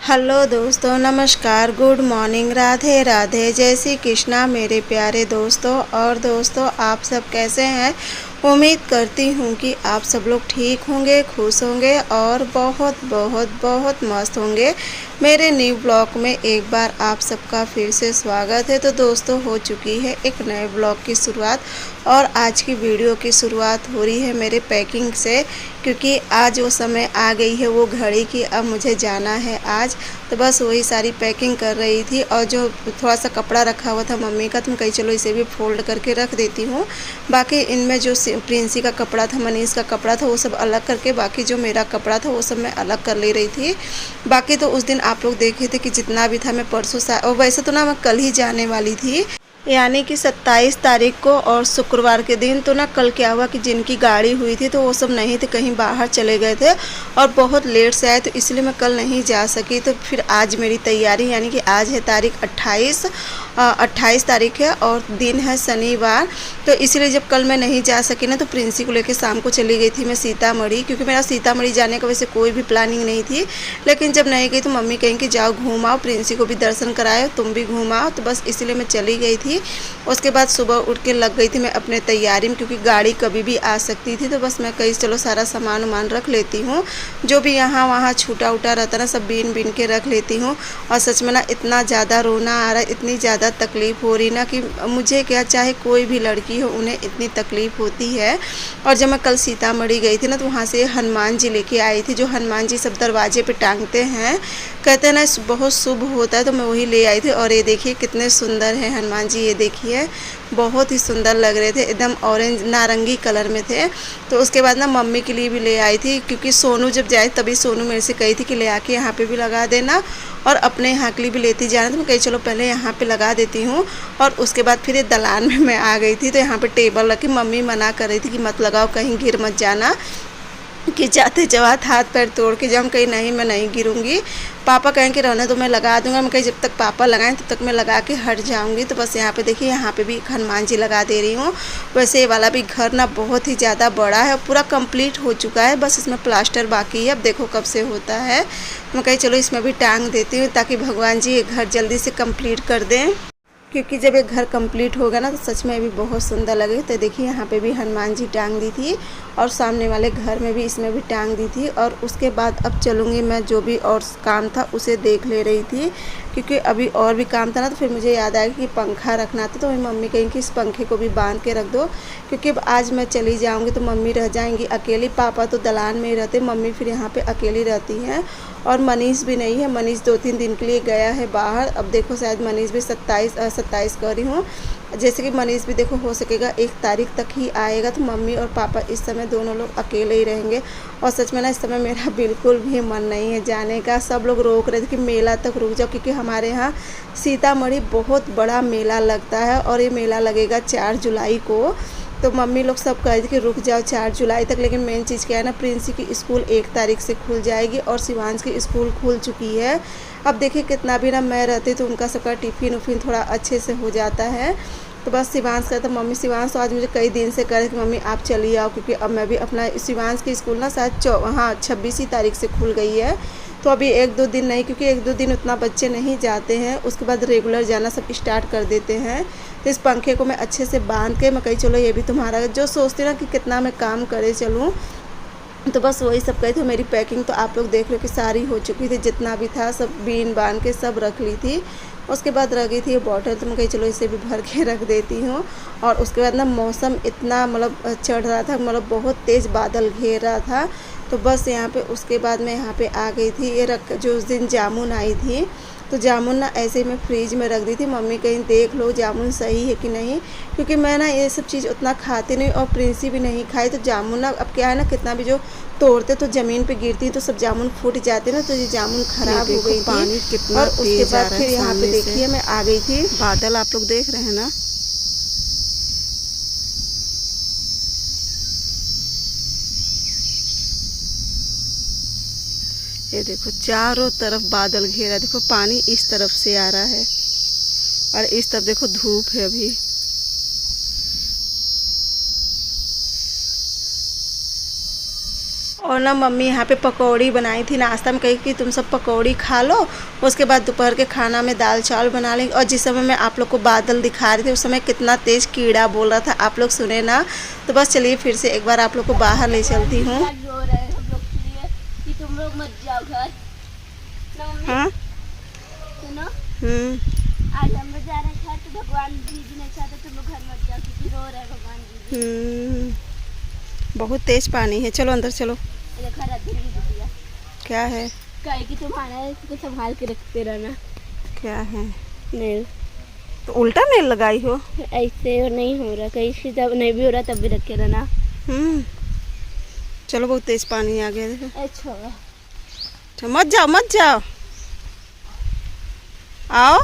Hello दोस्तों, नमस्कार, good morning, Radhe Radhe, जय श्री कृष्णा मेरे प्यारे दोस्तों। और दोस्तों, आप सब कैसे हैं? उम्मीद करती हूँ कि आप सब लोग ठीक होंगे, खुश होंगे और बहुत बहुत बहुत मस्त होंगे। मेरे न्यू ब्लॉग में एक बार आप सबका फिर से स्वागत है। तो दोस्तों, हो चुकी है एक नए ब्लॉग की शुरुआत और आज की वीडियो की शुरुआत हो रही है मेरे पैकिंग से, क्योंकि आज वो समय आ गई है वो घड़ी की, अब मुझे जाना है आज। तो बस वही सारी पैकिंग कर रही थी और जो थोड़ा सा कपड़ा रखा हुआ था मम्मी का, तो मैं कही चलो इसे भी फोल्ड करके रख देती हूँ। बाकी इनमें जो प्रिंसी का कपड़ा था, मनीष का कपड़ा था, वो सब अलग करके बाकी जो मेरा कपड़ा था वो सब मैं अलग कर ले रही थी। बाकी तो उस दिन आप लोग देखे थे कि जितना भी था मैं परसों और वैसे तो ना मैं कल ही जाने वाली थी, यानी कि 27 तारीख को, और शुक्रवार के दिन तो ना कल क्या हुआ कि जिनकी गाड़ी हुई थी तो वो सब नहीं थे, कहीं बाहर चले गए थे और बहुत लेट से आए, तो इसलिए मैं कल नहीं जा सकी। तो फिर आज मेरी तैयारी, यानी कि आज है तारीख 28 तारीख है और दिन है शनिवार। तो इसलिए जब कल मैं नहीं जा सकी ना, तो प्रिंसी को लेकर शाम को चली गई थी मैं सीतामढ़ी, क्योंकि मेरा सीतामढ़ी जाने का वैसे कोई भी प्लानिंग नहीं थी। लेकिन जब नहीं गई तो मम्मी कहें कि जाओ घूम आओ, प्रिंसी को भी दर्शन कराए, तुम भी घूम आओ, तो बस इसलिए मैं चली गई थी। उसके बाद सुबह उठ के लग गई थी मैं अपने तैयारी में, क्योंकि गाड़ी कभी भी आ सकती थी। तो बस मैं कही चलो सारा सामान वामान रख लेती हूँ, जो भी यहाँ वहाँ छूटा उटा रहता ना सब बीन बीन के रख लेती हूँ। और सच में ना इतना ज़्यादा रोना आ रहा है, इतनी ज़्यादा तकलीफ़ हो रही ना, कि मुझे क्या, चाहे कोई भी लड़की हो उन्हें इतनी तकलीफ़ होती है। और जब मैं कल सीतामढ़ी गई थी ना, तो वहाँ से हनुमान जी लेके आई थी, जो हनुमान जी सब दरवाजे पे टांगते हैं, कहते हैं ना बहुत शुभ होता है, तो मैं वही ले आई थी। और ये देखिए कितने सुंदर है हनुमान जी, ये देखिए बहुत ही सुंदर लग रहे थे, एकदम ऑरेंज नारंगी कलर में थे। तो उसके बाद ना मम्मी के लिए भी ले आई थी, क्योंकि सोनू जब जाए तभी सोनू मेरे से कही थी कि ले आके यहाँ पे भी लगा देना और अपने यहाँ के लिए भी लेती जाना। तो मैं कही चलो पहले यहाँ पे लगा देती हूँ। और उसके बाद फिर ये दलान में मैं आ गई थी, तो यहाँ पे टेबल रखी, मम्मी मना कर रही थी कि मत लगाओ, कहीं गिर मत जाना, कि जाते जवात हाथ पैर तोड़ के जाऊँ। कहीं नहीं, मैं नहीं गिरूंगी, पापा कहें कि रहने तो मैं लगा दूंगा। मैं कहीं जब तक पापा लगाएं तब तक मैं लगा के हट जाऊंगी। तो बस यहाँ पे देखिए, यहाँ पे भी हनुमान जी लगा दे रही हूँ। वैसे ये वाला भी घर ना बहुत ही ज़्यादा बड़ा है, पूरा कंप्लीट हो चुका है, बस इसमें प्लास्टर बाकी है, अब देखो कब से होता है। मैं कहीं चलो इसमें भी टांग देती हूँ, ताकि भगवान जी ये घर जल्दी से कम्प्लीट कर दें, क्योंकि जब ये घर कंप्लीट होगा ना तो सच में भी बहुत सुंदर लगेगा। तो देखिए यहाँ पे भी हनुमान जी टांग दी थी और सामने वाले घर में भी, इसमें भी टांग दी थी। और उसके बाद अब चलूँगी मैं, जो भी और काम था उसे देख ले रही थी, क्योंकि अभी और भी काम था ना। तो फिर मुझे याद आया कि पंखा रखना था, तो मेरी मम्मी कहीं कि इस पंखे को भी बांध के रख दो, क्योंकि अब आज मैं चली जाऊँगी तो मम्मी रह जाएंगी अकेली, पापा तो दलान में ही रहते, मम्मी फिर यहाँ पर अकेली रहती हैं। और मनीष भी नहीं है, मनीष 2-3 दिन के लिए गया है बाहर। अब देखो शायद मनीष भी 27 कर रही हूँ, जैसे कि मनीष भी देखो हो सकेगा 1 तारीख तक ही आएगा। तो मम्मी और पापा इस समय दोनों लोग अकेले ही रहेंगे। और सच में ना इस समय मेरा बिल्कुल भी मन नहीं है जाने का। सब लोग रोक रहे थे कि मेला तक रुक जाओ, क्योंकि हमारे यहाँ सीतामढ़ी बहुत बड़ा मेला लगता है और ये मेला लगेगा 4 जुलाई को। तो मम्मी लोग सब कह रहे थे कि रुक जाओ 4 जुलाई तक। लेकिन मेन चीज़ क्या है ना, प्रिंसी की स्कूल 1 तारीख से खुल जाएगी और शिवांश की स्कूल खुल चुकी है। अब देखिए कितना भी ना मैं रहती तो उनका सबका टिफ़िन उफ़िन थोड़ा अच्छे से हो जाता है। तो बस शिवांश का, तो मम्मी शिवांश तो आज मुझे कई दिन से कह रहे कि मम्मी आप चलिए आओ, क्योंकि अब मैं भी अपना, शिवांश की स्कूल ना शायद 26 तारीख से खुल गई है। तो अभी 1-2 दिन नहीं, क्योंकि 1-2 दिन उतना बच्चे नहीं जाते हैं, उसके बाद रेगुलर जाना सब स्टार्ट कर देते हैं। तो इस पंखे को मैं अच्छे से बांध के, मैं कही चलो ये भी तुम्हारा, जो सोचती ना कि कितना मैं काम करे चलूँ। तो बस वही सब कही थी। मेरी पैकिंग तो आप लोग देख रहे हो कि सारी हो चुकी थी, जितना भी था सब बीन बांध के सब रख ली थी। उसके बाद रह गई थी ये बॉटल, तो मैं कही चलो इसे भी भर के रख देती हूँ। और उसके बाद ना मौसम इतना मतलब चढ़ रहा था, मतलब बहुत तेज़ बादल घेर रहा था। तो बस यहाँ पे उसके बाद मैं यहाँ पे आ गई थी, ये रख, जो उस दिन जामुन आई थी, तो जामुन ना ऐसे ही मैं फ्रिज में रख दी थी। मम्मी कहीं देख लो जामुन सही है कि नहीं, क्योंकि मैं ना ये सब चीज़ उतना खाती नहीं और प्रिंसी भी नहीं खाई। तो जामुन ना, अब क्या है ना, कितना भी जो तोड़ते तो ज़मीन पे गिरती तो सब जामुन फूट जाते ना, तो ये जामुन खराब हो गई थी। और उसके बाद फिर यहाँ पे देखिए मैं आ गई थी, बादल आप लोग देख रहे हैं ना, ये देखो चारों तरफ बादल घेरा, देखो पानी इस तरफ से आ रहा है और इस तरफ देखो धूप है अभी। और ना मम्मी यहाँ पे पकौड़ी बनाई थी नाश्ता में, कही कि तुम सब पकौड़ी खा लो, उसके बाद दोपहर के खाना में दाल चावल बना लेंगे। और जिस समय मैं आप लोग को बादल दिखा रही थी उस समय कितना तेज़ कीड़ा बोल रहा था, आप लोग सुने ना। तो बस चलिए फिर से एक बार आप लोग को बाहर ले चलती हूँ। हाँ आज हम लोग जा रहे हैं घर, तो भगवान जी नहीं चाहते तुम लोग घर मत जाओ क्योंकि रो रहे हैं भगवान जी। बहुत तेज पानी है, चलो अंदर चलो। क्या है? कहे कि तुम्हारा इसको संभाल के रखते रहना। क्या है? नेल। तो उल्टा नेल लगाई हो? ऐसे नहीं हो रहा, कहीं से जब नहीं भी हो रहा तब भी रखे रहना। चलो बहुत तेज पानी आ गया देखो। अच्छा मत जाओ मत जाओ, आओ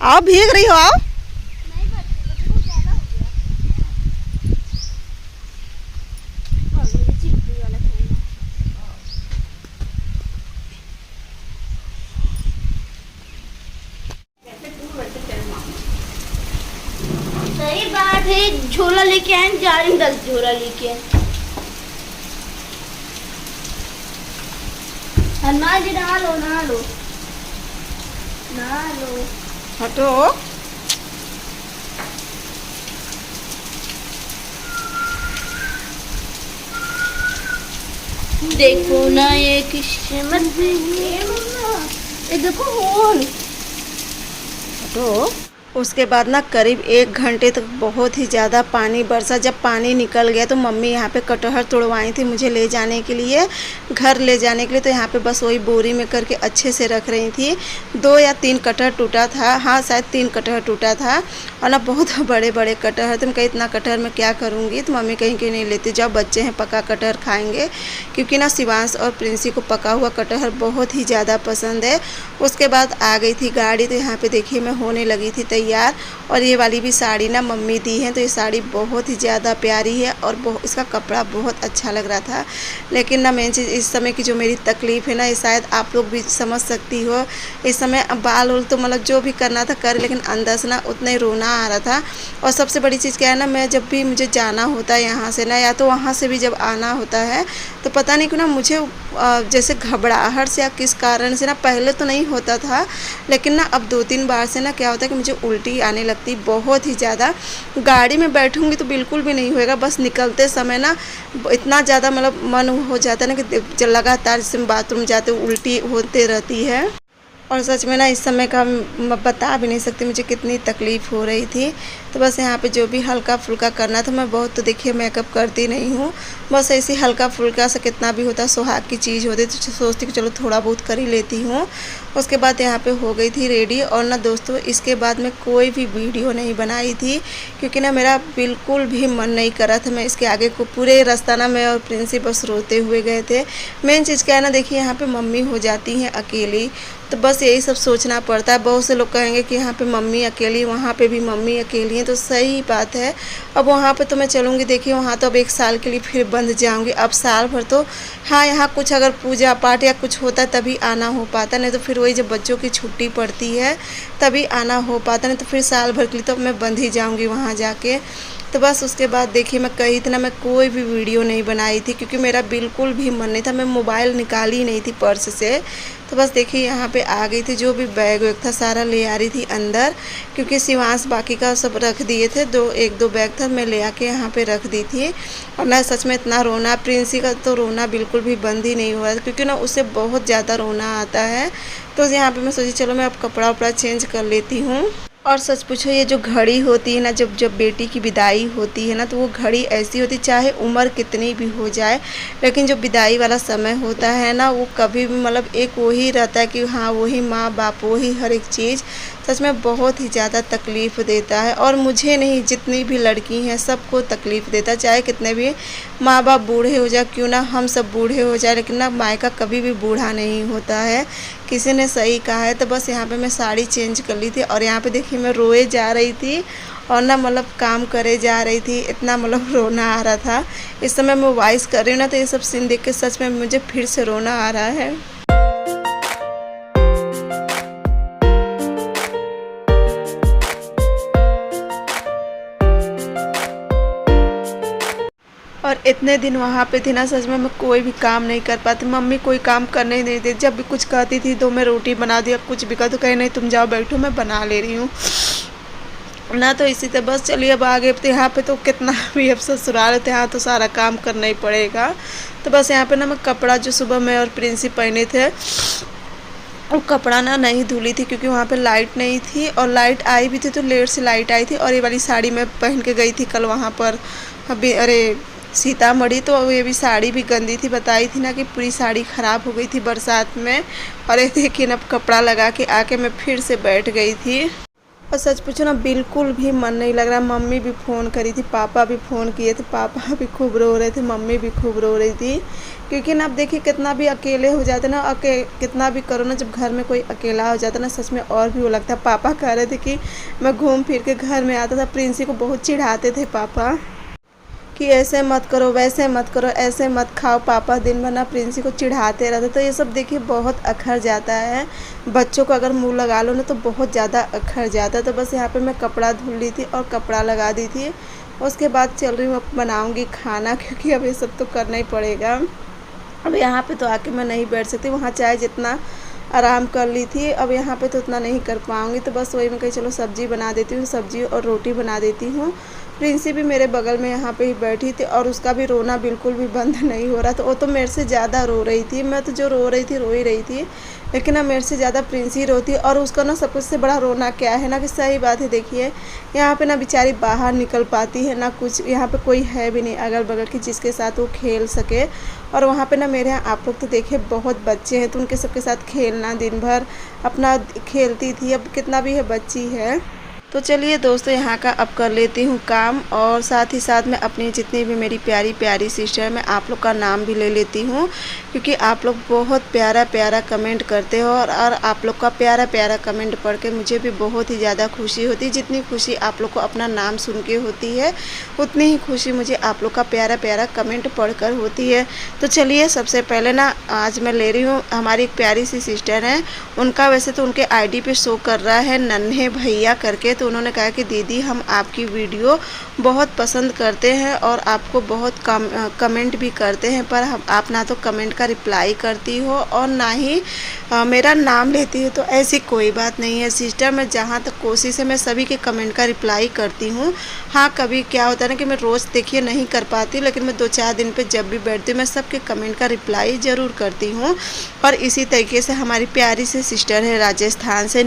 आओ, भीग रही हो, आओ। सही बात है, झोला लेके आए, जा रही 10 झोला लेके आए। हनुमान जी नहा लो नहा लो नहा लो। हटो। देखो ना ये किस्मत, ये देखो फोन। हटो। उसके बाद ना करीब 1 घंटे तक बहुत ही ज़्यादा पानी बरसा। जब पानी निकल गया तो मम्मी यहाँ पे कटहल तोड़वाई थी मुझे ले जाने के लिए, घर ले जाने के लिए। तो यहाँ पे बस वही बोरी में करके अच्छे से रख रही थी। 2 या 3 कटहल टूटा था, हाँ शायद 3 कटहल टूटा था। और ना बहुत बड़े बड़े कटहल थे। मैं कहीं इतना कटहल मैं क्या करूँगी, तो मम्मी कहीं के नहीं लेती, जब बच्चे हैं पका कटहल खाएँगे। क्योंकि ना शिवांश और प्रिंसी को पका हुआ कटहल बहुत ही ज़्यादा पसंद है। उसके बाद आ गई थी गाड़ी, तो यहाँ पे देखिए मैं होने लगी थी तैयार। और ये वाली भी साड़ी ना मम्मी दी है, तो ये साड़ी बहुत ही ज़्यादा प्यारी है और इसका कपड़ा बहुत अच्छा लग रहा था। लेकिन ना मेन चीज़ इस समय की जो मेरी तकलीफ़ है ना, ये शायद आप लोग भी समझ सकती हो। इस समय बाल उल तो मतलब जो भी करना था कर, लेकिन अंदर से ना उतना ही रोना आ रहा था। और सबसे बड़ी चीज़ क्या है ना, मैं जब भी मुझे जाना होता है यहाँ से ना, या तो वहाँ से भी जब आना होता है, तो पता नहीं क्यों ना मुझे जैसे घबराहट से या किस कारण से ना, पहले तो नहीं होता था, लेकिन ना अब 2-3 बार से ना क्या होता है कि मुझे उल्टी आने लगती बहुत ही ज़्यादा। गाड़ी में बैठूंगी तो बिल्कुल भी नहीं होएगा, बस निकलते समय ना इतना ज़्यादा मतलब मन हो जाता है ना कि लगातार जैसे बाथरूम जाते उल्टी होते रहती है। और सच में ना इस समय का मैं बता भी नहीं सकती मुझे कितनी तकलीफ़ हो रही थी। तो बस यहाँ पे जो भी हल्का फुल्का करना था, मैं बहुत तो देखिए मेकअप करती नहीं हूँ, बस ऐसे हल्का फुल्का सा कितना भी होता है, सुहाग की चीज़ होती तो सोचती कि चलो थोड़ा बहुत कर ही लेती हूँ। उसके बाद यहाँ पे हो गई थी रेडी। और ना दोस्तों इसके बाद मैं कोई भी वीडियो नहीं बनाई थी, क्योंकि ना मेरा बिल्कुल भी मन नहीं कर रहा था। मैं इसके आगे को पूरे रास्ता ना मैं और प्रिंसी बस रोते हुए गए थे। मेन चीज़ क्या है ना, देखिए यहाँ पे मम्मी हो जाती हैं अकेली, तो बस यही सब सोचना पड़ता है। बहुत से लोग कहेंगे कि यहाँ पे मम्मी अकेली, वहाँ पे भी मम्मी अकेली हैं, तो सही बात है। अब वहाँ पे तो मैं चलूँगी, देखिए वहाँ तो अब 1 साल के लिए फिर बंद जाऊँगी। अब साल भर तो हाँ यहाँ कुछ अगर पूजा पाठ या कुछ होता है तभी आना हो पाता, नहीं तो फिर वही जब बच्चों की छुट्टी पड़ती है तभी आना हो पाता, नहीं तो फिर साल भर के लिए तो मैं बंद ही जाऊँगी वहाँ जाके। तो बस उसके बाद देखिए मैं कही थी ना, मैं कोई भी वीडियो नहीं बनाई थी, क्योंकि मेरा बिल्कुल भी मन नहीं था। मैं मोबाइल निकाली नहीं थी पर्स से। तो बस देखिए यहाँ पे आ गई थी, जो भी बैग वैग था सारा ले आ रही थी अंदर, क्योंकि शिवांश बाकी का सब रख दिए थे। 1-2 बैग था, मैं ले आके यहाँ पे रख दी थी। और ना सच में इतना रोना, प्रिंसी का तो रोना बिल्कुल भी बंद ही नहीं हुआ, क्योंकि ना उससे बहुत ज़्यादा रोना आता है। तो यहाँ पर मैं सोची चलो मैं अब कपड़ा वपड़ा चेंज कर लेती हूँ। और सच पूछो ये जो घड़ी होती है ना, जब बेटी की विदाई होती है ना, तो वो घड़ी ऐसी होती, चाहे उम्र कितनी भी हो जाए, लेकिन जो विदाई वाला समय होता है ना, वो कभी भी मतलब एक वही रहता है कि हाँ वही माँ बाप, वही हर एक चीज़ सच में बहुत ही ज़्यादा तकलीफ़ देता है। और मुझे नहीं, जितनी भी लड़की हैं सबको तकलीफ़ देता है, चाहे कितने भी माँ बाप बूढ़े हो जाए, क्यों ना हम सब बूढ़े हो जाए, लेकिन ना मायका कभी भी बूढ़ा नहीं होता है, किसी ने सही कहा है। तो बस यहाँ पे मैं साड़ी चेंज कर ली थी, और यहाँ पे देखिए मैं रोए जा रही थी और ना मतलब काम करे जा रही थी, इतना मतलब रोना आ रहा था। इस समय मैं वॉइस कर रही हूँ ना, तो ये सब सीन देख के सच में मुझे फिर से रोना आ रहा है। और इतने दिन वहाँ पे थी ना, सच में मैं कोई भी काम नहीं कर पाती। मम्मी कोई काम करने ही नहीं देती। जब भी कुछ कहती थी तो मैं रोटी बना दिया, कुछ भी कहा तो कहीं नहीं तुम जाओ बैठो मैं बना ले रही हूँ ना। तो इसी तरह बस चलिए अब आगे तो यहाँ पे तो कितना भी अब ससुराल है, यहाँ तो सारा काम करना ही पड़ेगा। तो बस यहाँ पे ना मैं कपड़ा जो सुबह मैं और प्रिंसी पहने थे वो कपड़ा ना नहीं धुली थी, क्योंकि वहाँ पे लाइट नहीं थी और लाइट आई भी थी तो लेट से लाइट आई थी। और ये वाली साड़ी मैं पहन के गई थी कल वहाँ पर अभी सीतामढ़ी, तो ये भी साड़ी भी गंदी थी, बताई थी ना कि पूरी साड़ी ख़राब हो गई थी बरसात में। और ये देखिए ना कपड़ा लगा के आके मैं फिर से बैठ गई थी। और सच पूछो ना बिल्कुल भी मन नहीं लग रहा। मम्मी भी फ़ोन करी थी, पापा भी फ़ोन किए थे, पापा भी खूब रो रहे थे, मम्मी भी खूब रो रही थी। क्योंकि ना अब देखिए कितना भी अकेले हो जाते ना, कितना भी करो ना, जब घर में कोई अकेला हो जाता ना सच में और भी वो लगता है। पापा कह रहे थे कि मैं घूम फिर के घर में आता था, प्रिंसी को बहुत चिढ़ाते थे पापा कि ऐसे मत करो, वैसे मत करो, ऐसे मत खाओ। पापा दिन भर ना प्रिंसी को चिढ़ाते रहते। तो ये सब देखिए बहुत अखर जाता है, बच्चों को अगर मुंह लगा लो ना तो बहुत ज़्यादा अखर जाता है। तो बस यहाँ पे मैं कपड़ा धुल ली थी और कपड़ा लगा दी थी। उसके बाद चल रही हूँ अब बनाऊँगी खाना, क्योंकि अब ये सब तो करना ही पड़ेगा। अब यहाँ पे तो आके मैं नहीं बैठ सकती, वहाँ चाहे जितना आराम कर ली थी, अब यहाँ पे तो उतना नहीं कर पाऊँगी। तो बस वही मैं कही चलो सब्ज़ी बना देती हूँ, सब्ज़ी और रोटी बना देती हूँ। प्रिंसी भी मेरे बगल में यहाँ पे ही बैठी थी और उसका भी रोना बिल्कुल भी बंद नहीं हो रहा था। वो तो मेरे से ज़्यादा रो रही थी, मैं तो जो रो रही थी, लेकिन ना मेरे से ज़्यादा प्रिंसी रोती। और उसका ना सबसे बड़ा रोना क्या है ना कि सही बात है, देखिए यहाँ पे ना बेचारी बाहर निकल पाती है ना कुछ, यहाँ पे कोई है भी नहीं अगल बगल की जिसके साथ वो खेल सके। और वहाँ पे ना मेरे यहाँ आप लोग तो देखिए बहुत बच्चे हैं, तो उनके सबके साथ खेलना, दिन भर अपना खेलती थी। अब कितना भी है बच्ची है। तो चलिए दोस्तों यहाँ का अब कर लेती हूँ काम, और साथ ही साथ मैं अपनी जितनी भी मेरी प्यारी प्यारी सिस्टर है मैं आप लोग का नाम भी ले लेती हूँ, क्योंकि आप लोग बहुत प्यारा प्यारा कमेंट करते हो। और आप लोग का प्यारा प्यारा कमेंट पढ़ के मुझे भी बहुत ही ज़्यादा खुशी होती है। जितनी खुशी आप लोग को अपना नाम सुन के होती है उतनी ही खुशी मुझे आप लोग का प्यारा प्यारा कमेंट पढ़ कर होती है। तो चलिए सबसे पहले ना आज मैं ले रही हूँ हमारी एक प्यारी सी सिस्टर हैं, उनका वैसे तो उनके ID पे शो कर रहा है नन्हे भैया करके। तो उन्होंने कहा कि दीदी हम आपकी वीडियो बहुत पसंद करते हैं और आपको बहुत कमेंट भी करते हैं, पर आप ना तो कमेंट का रिप्लाई करती हो और ना ही मेरा नाम लेती हो। तो ऐसी कोई बात नहीं है सिस्टर, मैं जहाँ तक कोशिश है मैं सभी के कमेंट का रिप्लाई करती हूँ। हाँ कभी क्या होता है ना कि मैं रोज़ देखिए नहीं कर पाती, लेकिन मैं 2-4 दिन पे जब भी बैठती हूँ मैं सबके कमेंट का रिप्लाई ज़रूर करती हूँ। और इसी तरीके से हमारी प्यारी सी सिस्टर है राजस्थान से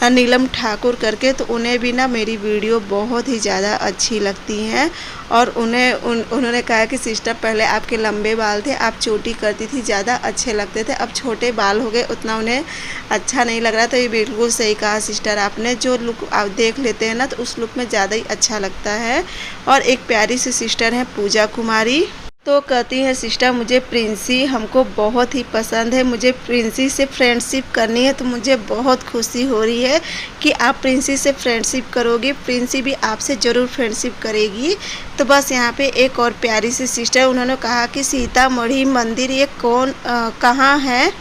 नीलम ठाकुर करके, तो उन्हें भी ना मेरी वीडियो बहुत ही ज़्यादा अच्छी लगती हैं। और उन्होंने कहा कि सिस्टर पहले आपके लंबे बाल थे, आप चोटी करती थी, ज़्यादा अच्छे लगते थे, अब छोटे बाल हो गए उतना उन्हें अच्छा नहीं लग रहा। तो ये बिल्कुल सही कहा सिस्टर आपने, जो लुक आप देख लेते हैं ना तो उस लुक में ज़्यादा ही अच्छा लगता है। और एक प्यारी सी सिस्टर है पूजा कुमारी, तो कहती हैं सिस्टर मुझे प्रिंसी हमको बहुत ही पसंद है, मुझे प्रिंसी से फ्रेंडशिप करनी है। तो मुझे बहुत खुशी हो रही है कि आप प्रिंसी से फ्रेंडशिप करोगी, प्रिंसी भी आपसे ज़रूर फ्रेंडशिप करेगी। तो बस यहाँ पे एक और प्यारी सी सिस्टर, उन्होंने कहा कि सीतामढ़ी मंदिर ये कहाँ है,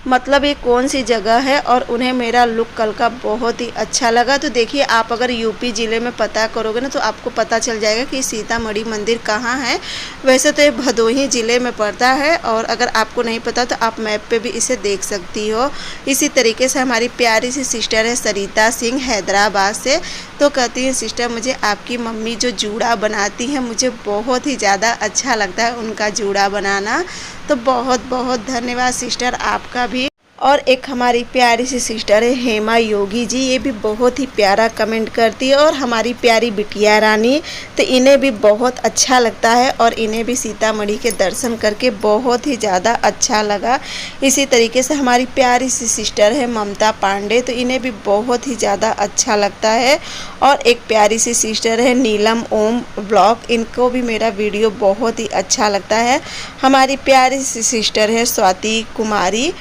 मतलब ये कौन सी जगह है, और उन्हें मेरा लुक कल का बहुत ही अच्छा लगा। तो देखिए आप अगर यूपी ज़िले में पता करोगे ना तो आपको पता चल जाएगा कि सीतामढ़ी मंदिर कहाँ है। वैसे तो ये भदोही ज़िले में पड़ता है, और अगर आपको नहीं पता तो आप मैप पे भी इसे देख सकती हो। इसी तरीके से हमारी प्यारी सी सिस्टर है सरिता सिंह हैदराबाद से, तो कहती हैं सिस्टर मुझे आपकी मम्मी जो जूड़ा बनाती हैं मुझे बहुत ही ज़्यादा अच्छा लगता है उनका जूड़ा बनाना। तो बहुत बहुत धन्यवाद सिस्टर आपका भी। और एक हमारी प्यारी सी सिस्टर है हेमा योगी जी, ये भी बहुत ही प्यारा कमेंट करती है। और हमारी प्यारी बिटिया रानी, तो इन्हें भी बहुत अच्छा लगता है और इन्हें भी सीतामढ़ी के दर्शन करके बहुत ही ज़्यादा अच्छा लगा। इसी तरीके से हमारी प्यारी सी सिस्टर है ममता पांडे, तो इन्हें भी बहुत ही ज़्यादा अच्छा लगता है। और एक प्यारी सी सिस्टर है नीलम ओम ब्लॉग, इनको भी मेरा वीडियो बहुत ही अच्छा लगता है। हमारी प्यारी सी सिस्टर है स्वाति कुमारी,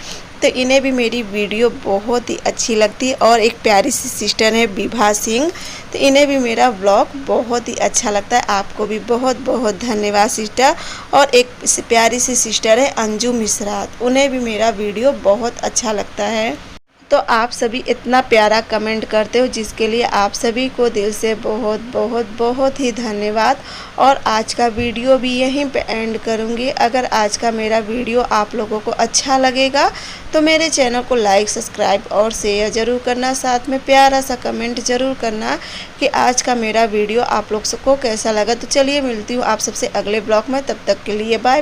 तो इन्हें भी मेरी वीडियो बहुत ही अच्छी लगती है। और एक प्यारी सी सिस्टर है विभा सिंह, तो इन्हें भी मेरा व्लॉग बहुत ही अच्छा लगता है। आपको भी बहुत बहुत धन्यवाद सिस्टर। और एक प्यारी सी सिस्टर है अंजू मिश्रा, उन्हें भी मेरा वीडियो बहुत अच्छा लगता है। तो आप सभी इतना प्यारा कमेंट करते हो, जिसके लिए आप सभी को दिल से बहुत बहुत बहुत ही धन्यवाद। और आज का वीडियो भी यहीं पे एंड करूँगी। अगर आज का मेरा वीडियो आप लोगों को अच्छा लगेगा तो मेरे चैनल को लाइक, सब्सक्राइब और शेयर ज़रूर करना। साथ में प्यारा सा कमेंट ज़रूर करना कि आज का मेरा वीडियो आप लोग को कैसा लगा। तो चलिए मिलती हूँ आप सबसे अगले ब्लॉग में, तब तक के लिए बाय बाय।